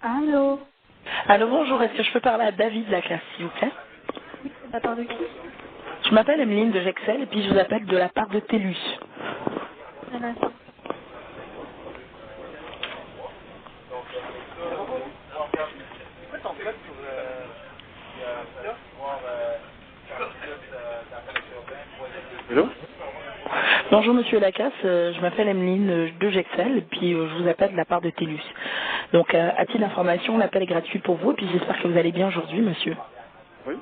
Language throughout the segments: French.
Allô. Allô, bonjour, est-ce que je peux parler à David de la classe, s'il vous plaît? De la part de qui? Je m'appelle Emeline de Gexel et puis je vous appelle de la part de TELUS. Un instant. Allô? Bonjour Monsieur Lacasse, je m'appelle Emeline de Gexel et puis je vous appelle de la part de TELUS. Donc à titre d'information, l'appel est gratuit pour vous et puis j'espère que vous allez bien aujourd'hui, monsieur. Oui.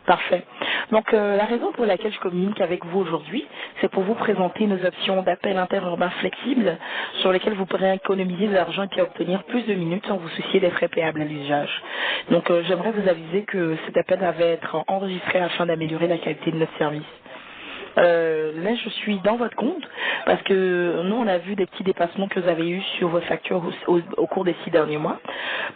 Parfait. Donc la raison pour laquelle je communique avec vous aujourd'hui, c'est pour vous présenter nos options d'appel interurbain flexibles sur lesquelles vous pourrez économiser de l'argent et puis obtenir plus de minutes sans vous soucier des frais payables à l'usage. Donc j'aimerais vous aviser que cet appel va être enregistré afin d'améliorer la qualité de notre service. Là, je suis dans votre compte parce que nous, on a vu des petits dépassements que vous avez eus sur vos factures au cours des 6 derniers mois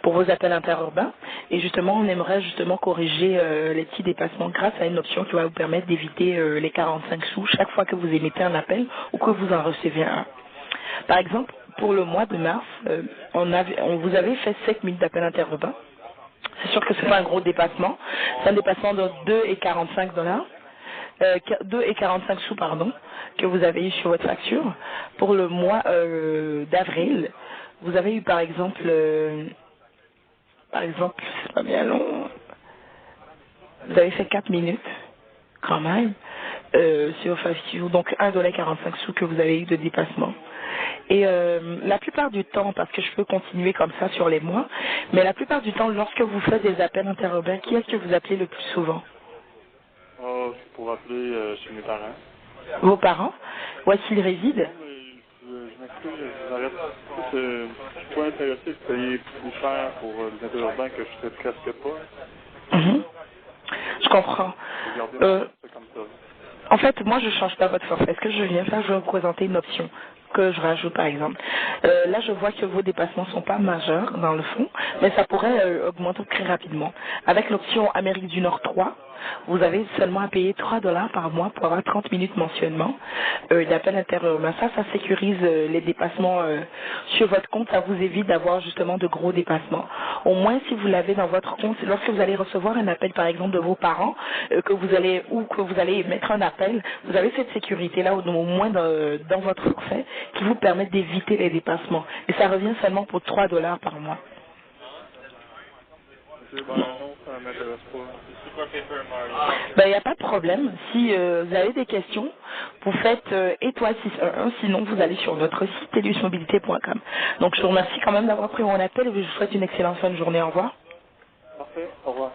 pour vos appels interurbains. Et justement, on aimerait justement corriger les petits dépassements grâce à une option qui va vous permettre d'éviter les 45 sous chaque fois que vous émettez un appel ou que vous en recevez un. Par exemple, pour le mois de mars, on vous avait fait 7 minutes d'appel interurbain. C'est sûr que c'est pas un gros dépassement. C'est un dépassement de 2,45 $. 2,45 sous, pardon, que vous avez eu sur votre facture. Pour le mois d'avril, vous avez eu par exemple, c'est pas bien long, vous avez fait 4 minutes, quand même, sur votre facture, donc 1,45 $ que vous avez eu de dépassement. Et la plupart du temps, parce que je peux continuer comme ça sur les mois, mais la plupart du temps, lorsque vous faites des appels interurbains, qui est-ce que vous appelez le plus souvent? Oh, c'est pour appeler chez mes parents. Vos parents? Où est-ce qu'ils résident? Non, mais je m'excuse, je vous arrête. Je suis pas intéressé de payer plus cher pour les interurbains que je fais presque pas. Mhm. Je comprends. Regardez mon Euh, forfait comme ça. En fait, moi, je ne change pas votre forfait. Ce que je viens faire, je vais vous présenter une option que je rajoute, par exemple. Là, je vois que vos dépassements ne sont pas majeurs, dans le fond, mais ça pourrait augmenter très rapidement. Avec l'option Amérique du Nord 3, vous avez seulement à payer 3 $ par mois pour avoir 30 minutes mensuellement d'appel interurbain. Ça sécurise les dépassements sur votre compte. Ça vous évite d'avoir justement de gros dépassements. Au moins, si vous l'avez dans votre compte, lorsque vous allez recevoir un appel, par exemple, de vos parents, que vous allez mettre un appel, vous avez cette sécurité-là, au moins dans votre forfait, qui vous permet d'éviter les dépassements. Et ça revient seulement pour 3 $ par mois. Ok, ben non, ça m'intéresse pas. Ben, il n'y a pas de problème. Si vous avez des questions, vous faites étoile 611, sinon vous allez sur notre site telusmobilité.com. Donc je vous remercie quand même d'avoir pris mon appel et je vous souhaite une excellente fin de journée. Au revoir. Parfait, au revoir.